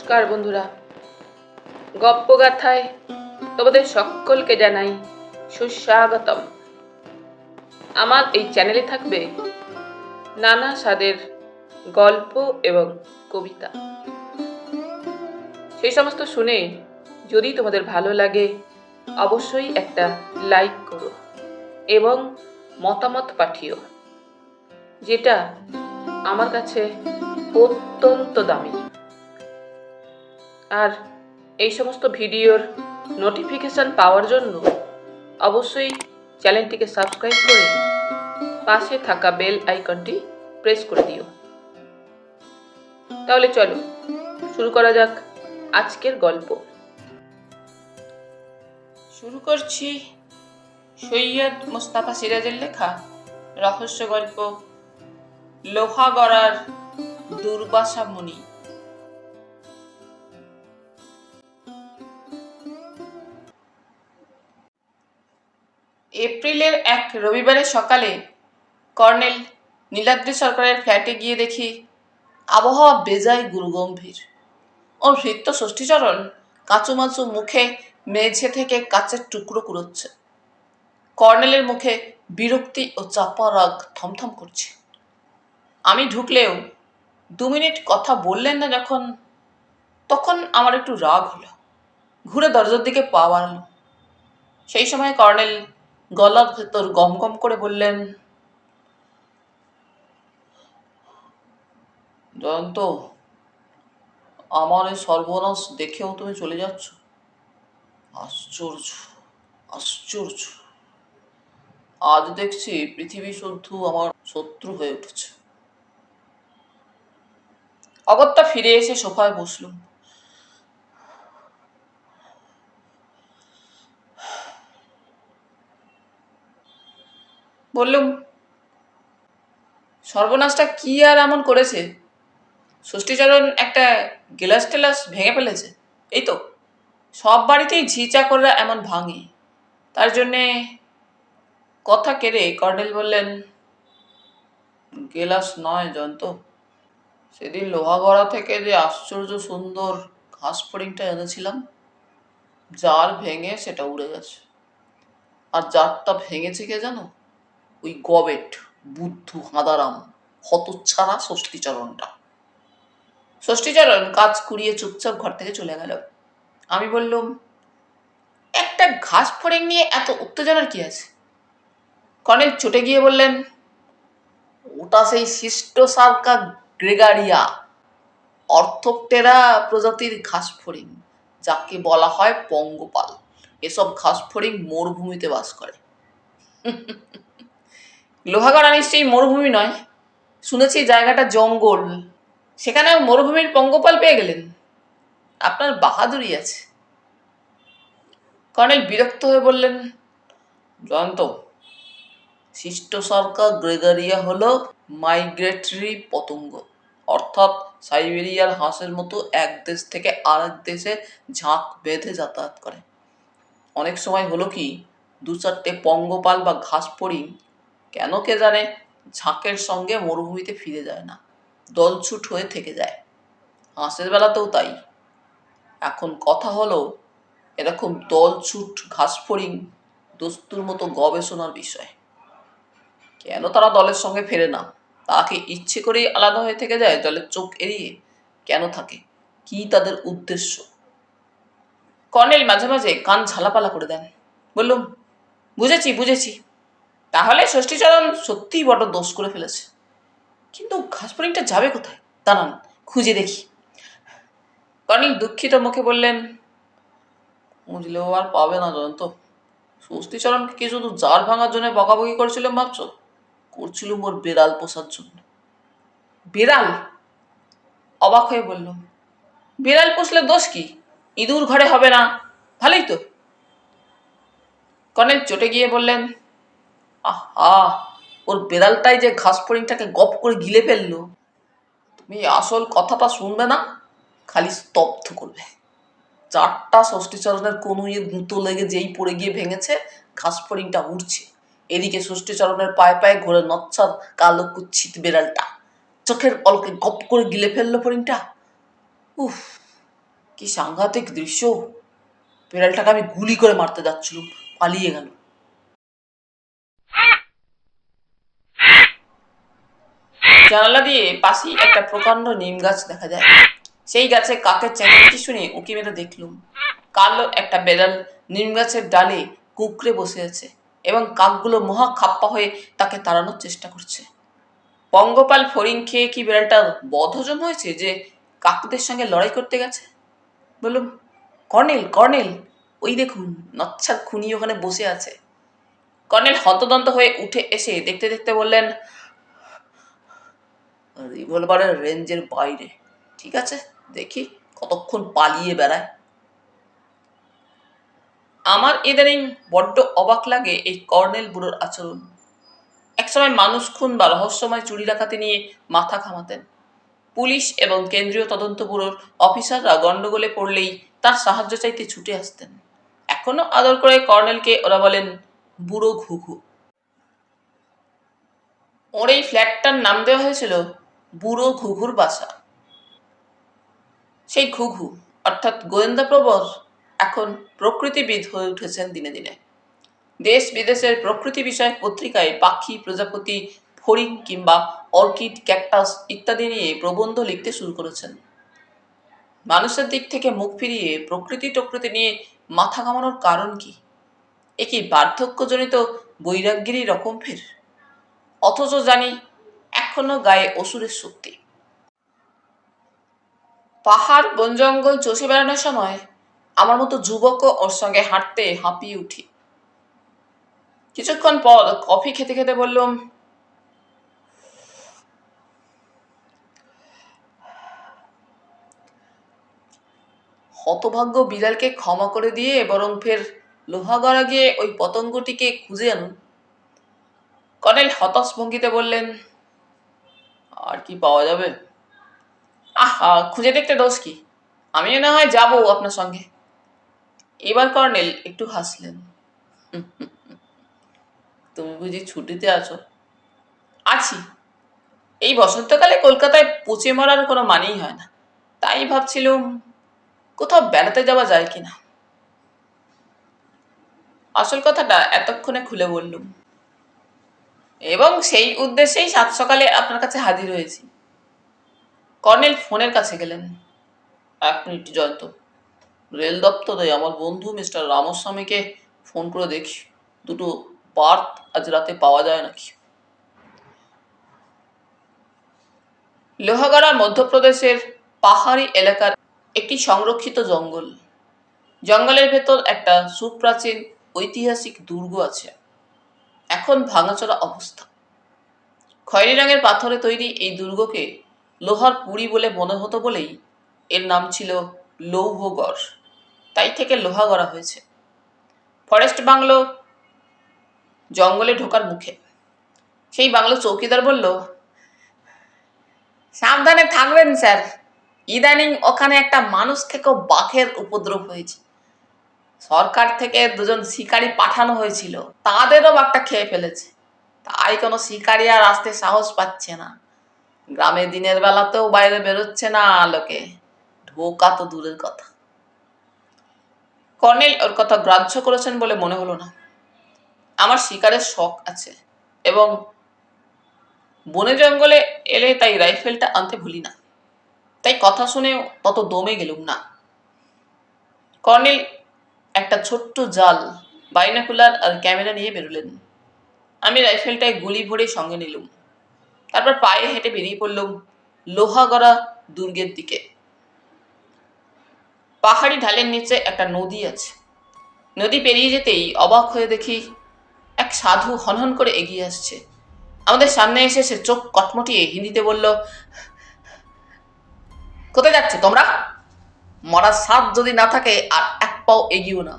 নমস্কার বন্ধুরা, গপ্পগাথায় তোমাদের সকলকে জানাই সুস্বাগতম। আমার এই চ্যানেলে থাকবে নানা স্বাদের গল্প এবং কবিতা। সেই সমস্ত শুনে যদি তোমাদের ভালো লাগে অবশ্যই একটা লাইক করো এবং মতামত পাঠিও, যেটা আমার কাছে অত্যন্ত দামি। আর এই সমস্ত ভিডিওর নোটিফিকেশন পাওয়ার জন্য অবশ্যই চ্যানেলটিকে সাবস্ক্রাইব করে পাশে থাকা বেল আইকনটি প্রেস করে দিও। তাহলে চলো শুরু করা যাক আজকের গল্প। শুরু করছি সৈয়দ মোস্তফা সিরাজের লেখা রহস্য গল্প লোহাগড়ার দুর্বাসা মুনি। এপ্রিলের এক রবিবারের সকালে কর্নেল নীলাদ্রি সরকারের ফ্ল্যাটে গিয়ে দেখি আবহাওয়া বেজায় গুরুগম্ভীর। ওর ভৃত্য ষষ্ঠীচরণ কাঁচুমাচু মুখে মেঝে থেকে কাচের টুকরো কুড়োচ্ছে। কর্নেলের মুখে বিরক্তি ও চাপা রাগ থমথম করছে। আমি ঢুকলেও 2 মিনিট কথা বললেন না তখন আমার একটু রাগ হলো। ঘুরে দরজার দিকে পা বাড়ালো। সেই সময় কর্নেল গলার ভেতর গম গম করে বললেন, জয়ন্ত, আমার এই সর্বনাশ দেখেও তুমি চলে যাচ্ছ? আশ্চর্য আশ্চর্য। আজ দেখছি পৃথিবী শুদ্ধ আমার শত্রু হয়ে উঠেছে। অগত্যা ফিরে এসে সোফায় বসলুম। বললুম, সর্বনাশটা কি আর এমন করেছে? ষষ্ঠীচরণ একটা গেলাস টেলাস ভেঙে ফেলেছে, এই তো। সব বাড়িতেই ঝি চাকররা এমন ভাঙে। তার জন্যে কথা কেড়ে কর্নেল বললেন, গেলাস নয় জয়ন্ত, সেদিন লোহাগড়া থেকে যে আশ্চর্য সুন্দর ঘাস ফড়িংটা এনেছিলাম, জার ভেঙে সেটা উড়ে গেছে। আর জারটা ভেঙেছে কে জানো? ওই গবেট বুদ্ধু হাঁদারাম হতচ্ছাড়া ষষ্ঠীচরণটা। ষষ্ঠীচরণ কাজ কুড়িয়ে চুপচাপ ঘর থেকে চলে গেল। আমি বললুম, একটা ঘাস ফড়িং নিয়ে এত উত্তেজনার কি আছে? কর্নেল ছুটে গিয়ে বললেন, ওটা সেই সিস্টোসার্কা গ্রেগারিয়া, অর্থোপটেরা প্রজাতির ঘাস ফড়িং, যাকে বলা হয় পঙ্গপাল। এসব ঘাস ফড়িং মরুভূমিতে বাস করে। লোহাগড়া নিশ্চয়ই মরুভূমি নয়? শুনেছি জায়গাটা জঙ্গল। সেখানেও মরুভূমির পঙ্গপাল পেয়ে গেলেন? আপনার বাহাদুরি আছে। কর্নেল বিরক্ত হয়ে বললেন, জয়ন্ত, সিস্টোসার্কা গ্রেগারিয়া হলো মাইগ্রেটরি পতঙ্গ, অর্থাৎ সাইবেরিয়ার হাঁসের মতো এক দেশ থেকে আরেক দেশে ঝাঁক বেঁধে যাতায়াত করে। অনেক সময় হলো কি, 2-4টে পঙ্গপাল বা ঘাস ফড়িং কেন কে জানে ঝাঁকের সঙ্গে মরুভূমিতে ফিরে যায় না, দলছুট হয়ে থেকে যায়। হাঁসের বেলাতেও তাই। এখন কথা হলো, এরকম দলছুট ঘাস ফড়িং দস্তুর মতো গবেষণার বিষয়। কেন তারা দলের সঙ্গে ফেরে না? তাকে ইচ্ছে করেই আলাদা হয়ে থেকে যায় দলের চোখ এড়িয়ে? কেন থাকে? কি তাদের উদ্দেশ্য? কর্নেল মাঝে মাঝে কান ঝালাপালা করে দেন। বললুম, বুঝেছি। তাহলে ষষ্ঠীচরণ সত্যিই বড় দোষ করে ফেলেছে। কিন্তু ঘাস ফড়িংটা যাবে কোথায়? দাঁড়ান, খুঁজে দেখি। কর্নেল দুঃখিত মুখে বললেন, খুঁজলেও আর পাবে না জয়ন্ত। ষষ্ঠীচরণকে কি শুধু জার ভাঙার জন্য বকাবকি করেছিলাম ভাবছ? করছিলুম ওর বেড়াল পোষার জন্য। বেড়াল? অবাক হয়ে বললুম, বেড়াল পোষলে দোষ কি? ইঁদুর ঘরে হবে না, ভালোই তো। কর্নেল চটে গিয়ে বললেন, আহা, ওর বেড়ালটাই যে ঘাস ফড়িংটাকে গপ করে গিলে ফেললো। তুমি আসল কথাটা শুনবে না, খালি স্তব্ধ করবে। 4টা ষষ্ঠীচরণের কনুইয়ের গুঁতো লেগে যেই পড়ে গিয়ে ভেঙেছে, ঘাস ফড়িংটা উঠছে। এদিকে ষষ্ঠীচরণের পায়ে পায়ে ঘোরে নচ্ছার কালো কুচ্ছিত বেড়ালটা চোখের পলকে গপ করে গিলে ফেললো ফড়িংটা। উফ, কি সাংঘাতিক দৃশ্য! বিড়ালটাকে আমি গুলি করে মারতে যাচ্ছিলাম, পালিয়ে গেল। জানালা দিয়ে পাশেই একটা প্রকাণ্ড নিম গাছ দেখা যায়। সেই গাছে কাকের চেঁচামেচি শুনে উঁকি মেরে দেখলুম কালো একটা বেড়াল নিম গাছের ডালে কুঁকড়ে বসে আছে এবং কাকগুলো মহা খাপ্পা হয়ে তাকে তাড়ানোর চেষ্টা করছে। পঙ্গপাল ফড়িং খেয়ে কি বিড়ালটা বদহজম হয়েছে যে কাকদের সঙ্গে লড়াই করতে গেছে? বললুম, কর্নেল কর্নেল, ওই দেখুন নচ্ছার খুনি ওখানে বসে আছে। কর্নেল হন্তদন্ত হয়ে উঠে এসে দেখতে দেখতে বললেন, রিভলভারের রেঞ্জের বাইরে। ঠিক আছে, দেখি কতক্ষণ পালিয়ে বেড়ায়। আমার ইদানিং বড্ড অবাক লাগে এই কর্নেল বুড়োর আচরণ। একসময় মানুষ খুন বা রহস্যময় চুরি ডাকাতি নিয়ে মাথা ঘামাতেন। পুলিশ এবং কেন্দ্রীয় তদন্ত ব্যুরোর অফিসাররা গন্ডগোলে পড়লেই তার সাহায্য চাইতে ছুটে আসতেন। এখনো আদর করে কর্নেলকে ওরা বলেন বুড়ো ঘুঘু। ওর এই ফ্ল্যাটটার নাম দেওয়া হয়েছিল বুড়ো ঘুঘুর বাসা। সেই ঘুঘু অর্থাৎ গোয়েন্দা প্রবর এখন প্রকৃতিবিদ হয়ে উঠেছেন দিনে দিনে। দেশ বিদেশের প্রকৃতি বিষয়ক পত্রিকায় পাখি, প্রজাপতি, ফড়িং কিংবা অর্কিড, ক্যাকটাস ইত্যাদি নিয়ে প্রবন্ধ লিখতে শুরু করেছেন। মানুষের দিক থেকে মুখ ফিরিয়ে প্রকৃতি টকৃতি নিয়ে মাথা ঘামানোর কারণ কি? এ কি বার্ধক্যজনিত বৈরাগ্যেরই রকম ফের? অথচ জানি এখনো গায়ে অসুরের শক্তি। পাহাড় বন জঙ্গল চষে বেড়ানোর সময় আমার মতো যুবকও ওর সঙ্গে হাঁটতে হাঁপিয়ে উঠি। কিছুক্ষণ পর কফি খেতে খেতে বললুম, হতভাগ্য বিড়ালকে ক্ষমা করে দিয়ে বরং ফের লোহাগড়া গিয়ে ওই পতঙ্গটিকে খুঁজে আনুন। কর্নেল হতাশ ভঙ্গিতে বললেন, আর কি পাওয়া যাবে? আহা, খুঁজে দেখতে দোষ কি? আমিও না হয় যাবো আপনার সঙ্গে। এবার কর্নেল একটু হাসলেন। তুমি বুঝি ছুটিতে আছো? আছি। এই বসন্তকালে কলকাতায় পচে মরার কোনো মানেই হয় না, তাই ভাবছিলুম কোথাও বেড়াতে যাওয়া যায় কিনা। আসল কথাটা এতক্ষণে খুলে বললুম এবং সেই উদ্দেশ্যেই সাত সকালে আপনার কাছে হাজির হয়েছি। কর্নেল ফোনের কাছে গেলেন। 1 মিনিট জয়ন্ত, রেল দপ্তরে আমার বন্ধু মিস্টার রামস্বামীকে ফোন করে দেখি দুটো বার্থ আজ রাতে পাওয়া যায় নাকি। লোহাগড়া মধ্যপ্রদেশের পাহাড়ি এলাকার একটি সংরক্ষিত জঙ্গল। জঙ্গলের ভেতর একটা সুপ্রাচীন ঐতিহাসিক দুর্গ আছে, এখন ভাঙাচোরা অবস্থা। খয়েরি রঙের পাথরে তৈরি এই দুর্গকে লোহার পুরী বলে মনে হতো বলেই এর নাম ছিল লৌহগড়, তাই থেকে লোহা গড়া হয়েছে। ফরেস্ট বাংলো জঙ্গলে ঢোকার মুখে। সেই বাংলো চৌকিদার বলল, সাবধানে থাকবেন স্যার, ইদানিং ওখানে একটা মানুষ থেকেও বাঘের উপদ্রব হয়েছে। সরকার থেকে 2জন শিকারী পাঠানো হয়েছিল, তাদেরও বাঘটা খেয়ে ফেলেছে। তাই কোনো শিকারী আর আসতে সাহস পাচ্ছে না। গ্রামে দিনের বেলাতেও বাইরে বেরোচ্ছে না লোকে, ঢোকা তো দূরের কথা। কর্নেল ওর কথা গ্রাহ্য করেছেন বলে মনে হলো না। আমার শিকারের শখ আছে এবং বনে জঙ্গলে এলে তাই রাইফেলটা আনতে ভুলি না, তাই কথা শুনেও তত দমে গেলুম না। কর্নেল একটা ছোট্ট জাল, বাইনোকুলার আর ক্যামেরা নিয়ে বেরোলেন। আমি রাইফেলটায় গুলি ভরে সঙ্গে নিলুম। তারপর পায়ে হেঁটে বেরিয়ে পড়লুম লোহাগড়া দুর্গের দিকে। পাহাড়ি ঢালের নিচে একটা নদী আছে। নদী পেরিয়ে যেতেই অবাক হয়ে দেখি এক সাধু হনহন করে এগিয়ে আসছে। আমাদের সামনে এসে সে চোখ কটমটিয়ে হিন্দিতে বলল, কোথায় যাচ্ছ তোমরা? মরার সাধ যদি না থাকে আর এক পাও এগিয়েও না।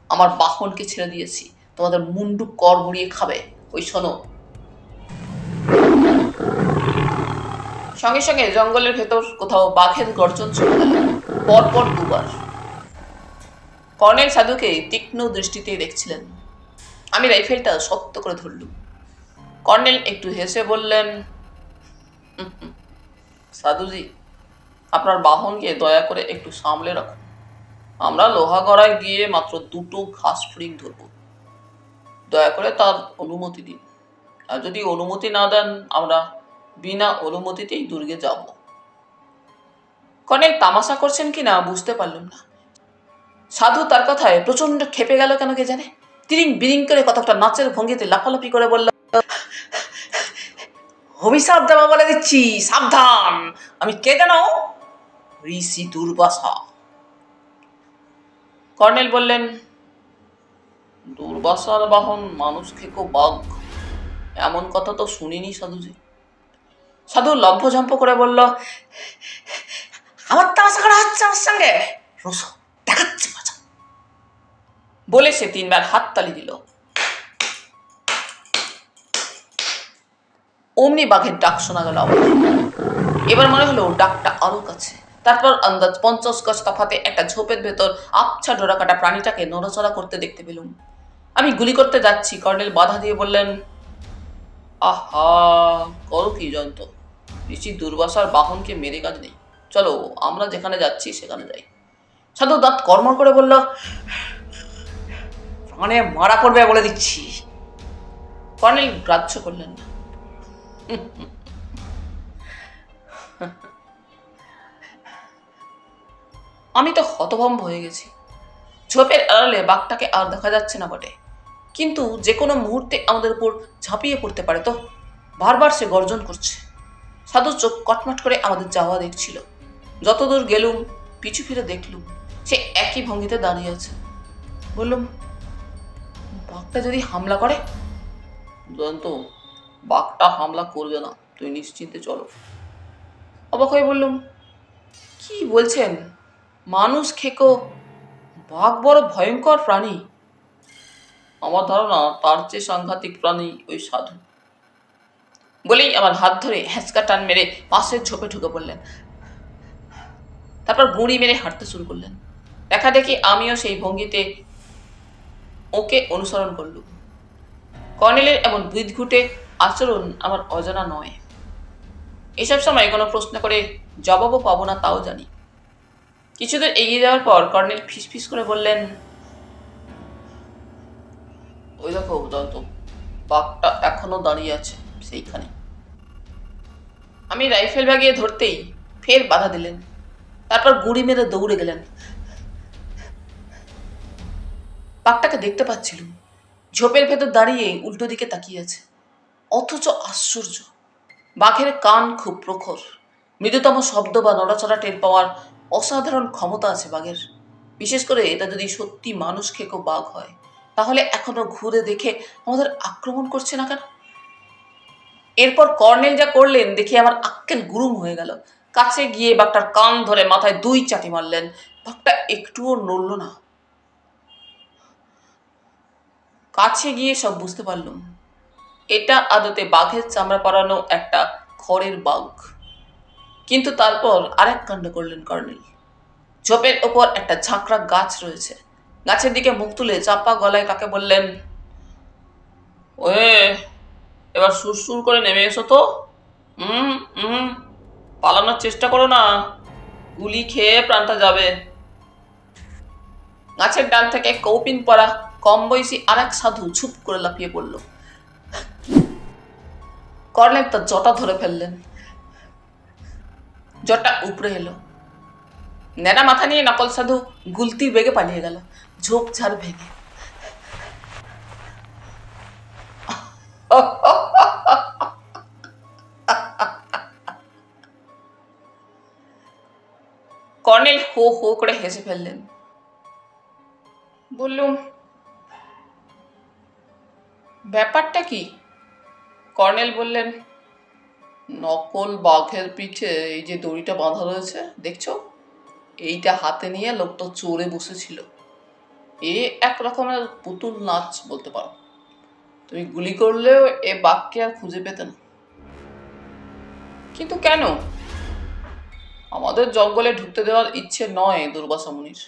আমার বাহনকে ছেড়ে দিয়েছি, তোমাদের মুন্ডু কর মুড়িয়ে খাবে। ওই শোনো। সঙ্গে সঙ্গে জঙ্গলের ভেতর কোথাও বাঘের গর্জন শুরু হলো, পরপর 2বার। কর্নেল সাধুকে তীক্ষ্ণ দৃষ্টিতে দেখছিলেন। আমি রাইফেলটা শক্ত করে ধরলুম। কর্নেল একটু হেসে বললেন, সাধুজি, আপনার বাহনকে দয়া করে একটু সামলে রাখুন। আমরা লোহাগড়ায় গিয়ে মাত্র 2টো ঘাস ফড়িং ধরব। দয়া করে তার অনুমতি দিন। আর যদি অনুমতি না দেন আমরা বিনা অনুমতিতেই দুর্গে যাব। কর্নেল তামাশা করছেন কিনা বুঝতে পারলাম না। সাধু তার কথায় প্রচন্ড খেপে গেল কেন কে জানে। তিরিং বিরিং করে কতকটা নাচের ভঙ্গিতে লাফালাফি করে বলল, অভিশাপ দেওয়া বলে দিচ্ছি, সাবধান। আমি কে জানো? ঋষি দুর্বাসা। কর্নেল বললেন, দুর্বাসার বাহন মানুষ খেকো বাঘ, এমন কথা তো শুনিনি সাধুজি। সাধু লম্ফঝম্প করে বলল, আমার তামাশা করা হচ্ছে আমার সঙ্গে, রসো দেখাচ্ছে মজা। বলে সে 3বার হাততালি দিল। অমনি বাঘের ডাক শোনা গেল। এবার মনে হলো ডাকটা আরো কাছে। তারপর আন্দাজ 50 গজ তফাতে একটা ঝোপের ভেতর আবছা ডোরা কাটা প্রাণীটাকে নড়াচড়া করতে দেখতে পেলুম। আমি গুলি করতে যাচ্ছি, কর্নেল বাধা দিয়ে বললেন, আহা, করো কি জয়ন্ত, ঋষি দুর্বাসার বাহনকে মেরে কাজ নেই, চলো আমরা যেখানে যাচ্ছি সেখানে যাই। সাধু দাঁত কর্মর করে বলল, প্রাণে মারা পড়বে বলে দিচ্ছি। কর্নেল গ্রাহ্য করলেন না। আমি তো হতভম্ব হয়ে গেছি। ঝোপের আড়ালে বাঘটাকে আর দেখা যাচ্ছে না বটে, কিন্তু যে কোনো মুহূর্তে আমাদের উপর ঝাঁপিয়ে পড়তে পারে। তো বারবার সে গর্জন করছে। সাধু চোখ কটমট করে আমাদের যাওয়া দেখছিল। যতদূর গেলুম পিছু ফিরে দেখলুম সে একই ভঙ্গিতে দাঁড়িয়ে আছে। বললুম, বাঘটা যদি হামলা করে? জয়ন্ত, বাঘটা হামলা করবে না, তুই নিশ্চিন্তে চলো। অবাক হয়ে বললুম, কি বলছেন? মানুষ খেকো বাঘ বড় ভয়ঙ্কর প্রাণী। আমার ধারণা তার চেয়ে সাংঘাতিক প্রাণী ওই সাধু। বলেই আমার হাত ধরে হ্যাঁচকা টান মেরে পাশের ঝোপে ঢুকে পড়লেন। তারপর গুঁড়ি মেরে হাঁটতে শুরু করলেন। দেখা দেখি আমিও সেই ভঙ্গিতে ওকে অনুসরণ করলুম। কর্নেলের এমন বুদঘুটে আচরণ আমার অজানা নয়। এসব সময় কোনো প্রশ্ন করে জবাবও পাবো না তাও জানি। কিছুদূর এগিয়ে যাওয়ার পর কর্নেল ফিসফিস করে বললেন, ওই দেখো জয়ন্ত, বাঘটা এখনো দাঁড়িয়ে আছে সেইখানে। আমি রাইফেল বাগিয়ে ধরতেই ফের বাধা দিলেন। তারপর গুঁড়ি মেরে দৌড়ে গেলেন। বাঘটাকে দেখতে পাচ্ছিলুম, ঝোপের ভেতর দাঁড়িয়ে উল্টো দিকে তাকিয়ে আছে। অথচ আশ্চর্য, বাঘের কান খুব প্রখর, মৃদুতম শব্দ বা নড়াচড়া টের পাওয়ার অসাধারণ ক্ষমতা আছে বাঘের। বিশেষ করে এটা যদি সত্যি মানুষ খেকো বাঘ হয়, তাহলে এখনো ঘুরে দেখে আমাদের আক্রমণ করছে না কেন? এরপর কর্নেল যা করলেন দেখে আমার আক্কেল গুরুম হয়ে গেল। কাছে গিয়ে বাঘটার কান ধরে মাথায় 2 চাটি মারলেন। বাঘটা একটুও নড়ল না। কাছে গিয়ে সব বুঝতে পারলাম, এটা আদতে বাঘের চামড়া পরানো একটা খড়ের বাঘ। কিন্তু তারপর আরেক কাণ্ড করলেন কর্নেল। ঝোপের ওপর একটা ঝাঁকড়া গাছ রয়েছে। গাছের দিকে মুখ তুলে চাপা গলায় কাকে বললেন, ওয়ে, এবার সুরসুর করে নেমে এসো তো। পালানোর চেষ্টা করো না, গুলি খেয়ে প্রাণটা যাবে। গাছের ডাল থেকে কৌপিন পরা কম বয়সী আরেক সাধু ছুপ করে লাফিয়ে পড়ল। কর্নেল তার জটা ধরে ফেললেন। জটা উপড়ে এলো। নেড়া মাথা নিয়ে নকল সাধু গুলতির বেগে পালিয়ে গেল, ঝোপঝাড় ভেঙে। কর্নেল হো হো করে হেসে ফেললেন। বললুম, ব্যাপারটা কি? কর্নেল বললেন, নকল বাঘের পিঠে এই যে দড়িটা বাঁধা রয়েছে দেখছো, এইটা হাতে নিয়ে লোকটা চড়ে বসেছিল। এ এক রকমের পুতুল নাচ বলতে পারো। তুমি গুলি করলেও এ বাঘকে আর খুঁজে পেতে না। কিন্তু কেন? আমাদের জঙ্গলে ঢুকতে দেওয়ার ইচ্ছে নয় দুর্বাসা মুনির।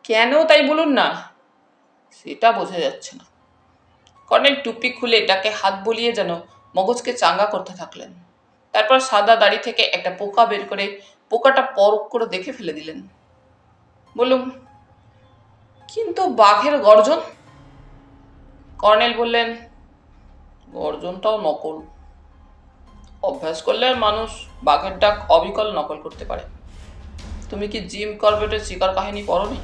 কেন তাই বলুন না? সেটা বোঝা যাচ্ছে না। কর্নেল টুপি খুলে ডাকে হাত বলিয়ে যেন মগজকে চাঙ্গা করতে থাকলেন। তারপর সাদা দাড়ি থেকে একটা পোকা বের করে পোকাটা পরখ করে দেখে ফেলে দিলেন। বললুম, কিন্তু বাঘের গর্জন? কর্নেল বললেন, গর্জনটাও নকল। অভ্যাস করলে মানুষ বাঘের ডাক অবিকল নকল করতে পারে। তুমি কি জিম করবেটের শিকার কাহিনী পড়োনি?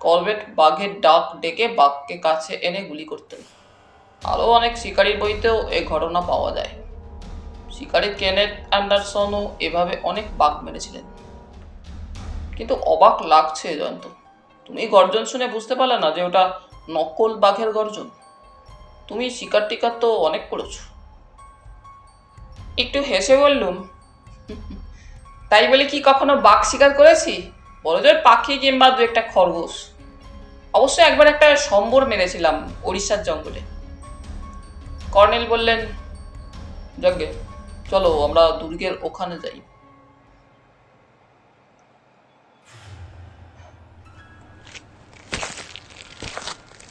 করবেট বাঘের ডাক ডেকে বাঘকে কাছে এনে গুলি করতেন। আরও অনেক শিকারীর বইতেও এ ঘটনা পাওয়া যায়। শিকারী কেনেথ অ্যান্ডারসনও এভাবে অনেক বাঘ মেরেছিলেন। কিন্তু অবাক লাগছে জয়ন্ত, তুমি গর্জন শুনে বুঝতে পারলে না যে ওটা নকল বাঘের গর্জন? তুমি শিকার টিকার তো অনেক করেছ। একটু হেসে বললুম, তাই বলে কি কখনো বাঘ শিকার করেছি? বড়জোর পাখি কিংবা দু একটা খরগোশ। অবশ্য একবার একটা সম্বর মেরেছিলাম ওড়িশার জঙ্গলে। কর্নেল বললেন, যাকে চলো আমরা দুর্গের ওখানে যাই।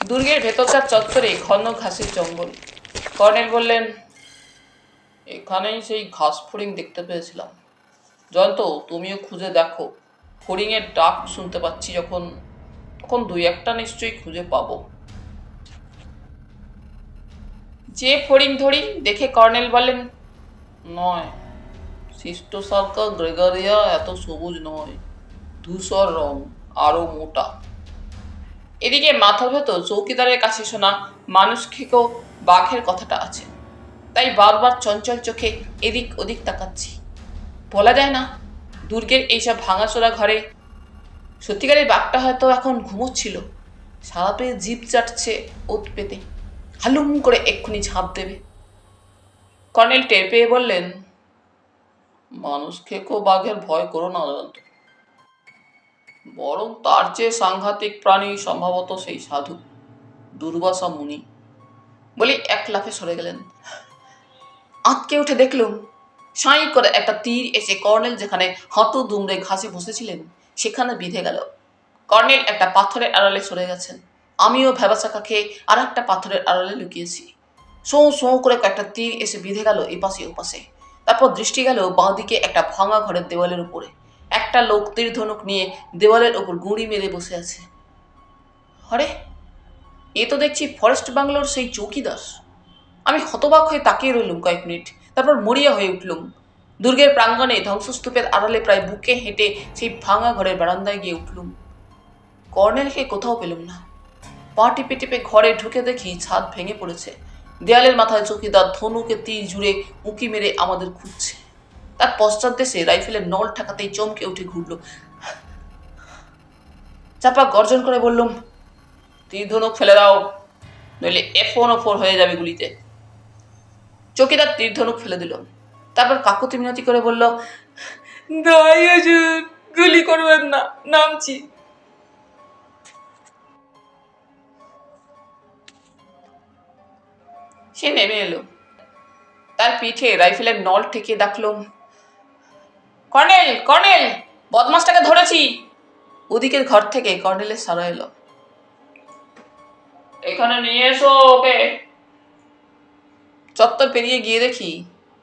দুর্গের ভেতরকার চত্বরে ঘন ঘাসের জঙ্গল। কর্নেল বললেন, এখানেই সেই ঘাস ফড়িং দেখতে পেয়েছিলাম। জয়ন্ত, তুমিও খুঁজে দেখো। ফড়িংয়ের ডাক শুনতে পাচ্ছি যখন, তখন দুই একটা নিশ্চয়ই খুঁজে পাবো। যে ফড়িং ধরি দেখে কর্নেল বলেন, নয়, সিস্টোসার্কা গ্রেগারিয়া এত সবুজ নয়, ধূসর রং, আরো মোটা। এদিকে মাথা ভেতর চৌকিদারের কাছে শোনা মানুষ খেকো বাঘের কথাটা আছে, তাই বারবার চঞ্চল চোখে এদিক ওদিক তাকাচ্ছি। বলা যায় না, দুর্গের এইসব ভাঙাচোরা ঘরে সত্যিকারের বাঘটা হয়তো এখন ঘুমোচ্ছিল, সারা পেয়ে জিভ চাটছে ওত পেতে, হালুম করে এক্ষুনি ঝাঁপ দেবে। কর্নেল টের পেয়ে বললেন, মানুষ খেকো বাঘের ভয় করো না অনন্ত, বরং তার চেয়ে সাংঘাতিক প্রাণী সম্ভবত সেই সাধু দুর্বাসা মুনি। বলি এক লাফে সরে গেলেন। আঁতকে উঠে দেখলুম সাঁই করে একটা তীর এসে কর্নেল যেখানে হাঁটু দুমড়ে ঘাসে বসেছিলেন সেখানে বিঁধে গেল। কর্নেল একটা পাথরের আড়ালে সরে গেছেন, আমিও ভেবাচাকা খেয়ে আর একটা পাথরের আড়ালে লুকিয়েছি। সোঁ সোঁ করে কয়েকটা তীর এসে বিঁধে গেল এপাশে ওপাশে। তারপর দৃষ্টি গেল বাঁ দিকে একটা ভাঙা ঘরের দেওয়ালের উপরে। একটা লোক তীর ধনুক নিয়ে দেওয়ালের ওপর গুঁড়ি মেরে বসে আছে। আরে, এ তো দেখছি ফরেস্ট বাংলোর সেই চৌকিদার। আমি হতবাক হয়ে তাকিয়ে রইলুম কয়েক মিনিট, তারপর মরিয়া হয়ে উঠলুম। দুর্গের প্রাঙ্গণে ধ্বংসস্তূপের আড়ালে প্রায় বুকে হেঁটে সেই ভাঙা ঘরের বারান্দায় গিয়ে উঠলুম। কর্নেলকে কোথাও পেলুম না। পা টিপে টিপে ঘরে ঢুকে দেখি ছাদ ভেঙে পড়েছে। দেয়ালের মাথায় চৌকিদার ধনুকে তীর জুড়ে উঁকি মেরে আমাদের খুঁজছে। তার পশ্চাৎ দেশে রাইফেলের নল ঠেকাতেই চমকে উঠে ঘুরল। চাপা গর্জন করে বললুম, তীর ধনুক ফেলে দাও, নইলে F104 হয়ে যাবে গুলিতে। চৌকিদার তীর ধনুক ফেলে দিল। তারপর কাকুতি মিনতি করে বলল, দয়াই হুজুর, গুলি করবেন না, নামছি। সে নেমে এলো। তার পিঠে রাইফেলের নল ঠেকিয়ে ডাকলুম, কর্নেল, কর্নেল, বদমাসটাকে ধরেছি। ওদিকের ঘর থেকে কর্নেলের সাড়া এলো, এখানে নিয়ে এসো ওকে। চত্বর পেরিয়ে গিয়ে দেখি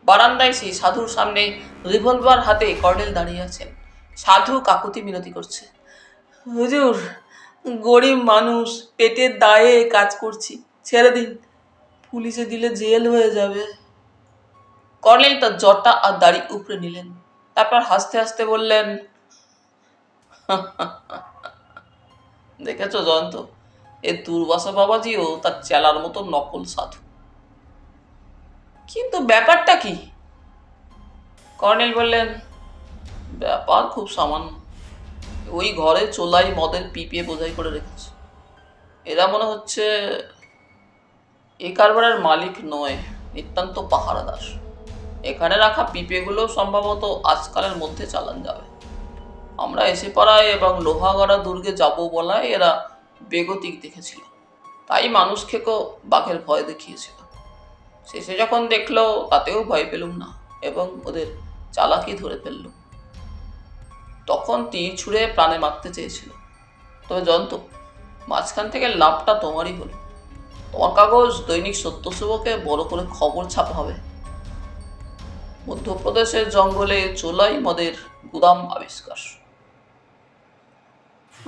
বারান্দায় সেই সাধুর সামনে রিভলভার হাতে কর্নেল দাঁড়িয়ে আছেন। সাধু কাকুতি মিনতি করছে, হুজুর, গরিব মানুষ, পেটের দায়ে কাজ করছি, ছেড়ে দিন, পুলিশে দিলে জেল হয়ে যাবে। কর্নেল তার জটা আর দাড়ি উপড়ে নিলেন, তারপর হাসতে হাসতে বললেন, দেখেছো জয়ন্ত, এ দুর্বাসা বাবাজিও তার চেলার মতো নকল সাধু। কিন্তু ব্যাপারটা কি? কর্নেল বললেন, ব্যাপার খুব সামান্য। ওই ঘরে চোলাই মদের পিপিয়ে বোঝাই করে রেখেছে। এরা মনে হচ্ছে এ কারবারের মালিক নয়, নিতান্ত পাহারাদার। এখানে রাখা পিপেগুলো সম্ভবত আজকালের মধ্যে চালান যাবে। আমরা এসে পড়ায় এবং লোহাগড়া দুর্গে যাব বলায় এরা বেগতিক দেখেছিল, তাই মানুষ খেকো বাঘের ভয় দেখিয়েছিল। শেষে যখন দেখলো তাতেও ভয় পেলুম না এবং ওদের চালাকি ধরে ফেললুম। তখন তীর ছুঁড়ে প্রাণে মারতে চেয়েছিল। তবে জয়ন্ত, মাঝখান থেকে লাভটা তোমারই হলো। তোমার কাগজ দৈনিক সত্যশুভকে বড় করে খবর ছাপা হবে, মধ্যপ্রদেশের জঙ্গলে চোলাই মদের গুদাম আবিষ্কার।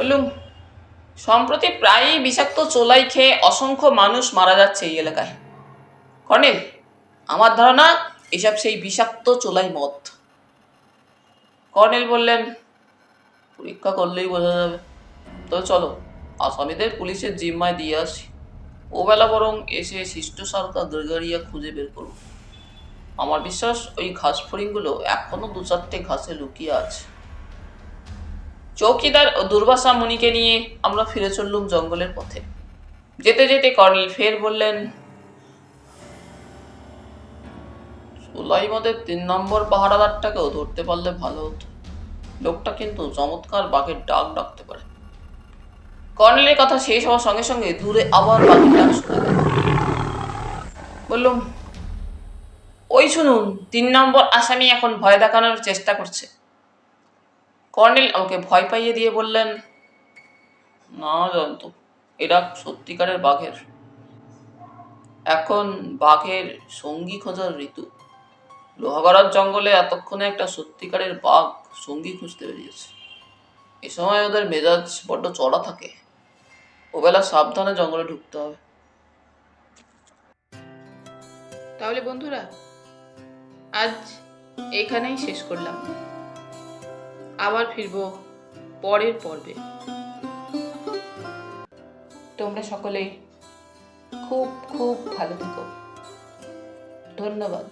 বললুম, সম্প্রতি প্রায়ই বিষাক্ত চোলাই খেয়ে অসংখ্য মানুষ মারা যাচ্ছে এই এলাকায়। কর্নেল, আমার ধারণা এসব সেই বিষাক্ত চোলাই মদ। কর্নেল বললেন, পরীক্ষা করলেই বোঝা যাবে। তো চলো, আসামিদের পুলিশের জিম্মায় দিয়ে আসি। ওবেলা বরং এসে শিষ্ট সারকা গড়গড়িয়া খুঁজে বের করুন। আমার বিশ্বাস ওই ঘাস ফড়িংগুলো এখনো 2-4টে ঘাসে লুকিয়ে আছে। চৌকিদার ও দুর্বাসা মুনিকে নিয়ে আমরা ফিরে চললুম জঙ্গলের পথে। যেতে যেতে কর্নেল ফের বললেন, সুলাইমদের 3 নম্বর পাহারাদারটাকেও ধরতে পারলে ভালো হতো। লোকটা কিন্তু চমৎকার বাঘের ডাক ডাকতে পারে। কর্নেলের কথা শেষ হওয়ার সঙ্গে সঙ্গে দূরে আবার বাঘের ডাক শোনা গেল। বললুম, ওই শুনুন, 3 নম্বর আসামি এখন ভয় দেখানোর চেষ্টা করছে। কর্নেল আমাকে ভয় পাইয়ে দিয়ে বললেন, না জয়ন্ত, এরা সত্যিকারের বাঘের। এখন বাঘের সঙ্গী খোঁজার ঋতু। লোহাগড়ার জঙ্গলে এতক্ষণে একটা সত্যিকারের বাঘ সঙ্গী খুঁজতে বেরিয়েছে। এ সময় ওদের মেজাজ বড্ড চড়া থাকে। ওবেলা সাবধানে জঙ্গলে ঢুকতে হবে। তাহলে বন্ধুরা, আজ এখানেই শেষ করলাম। আবার ফিরবো পরের পর্বে। তোমরা সকলে খুব খুব ভালো থেকো। ধন্যবাদ।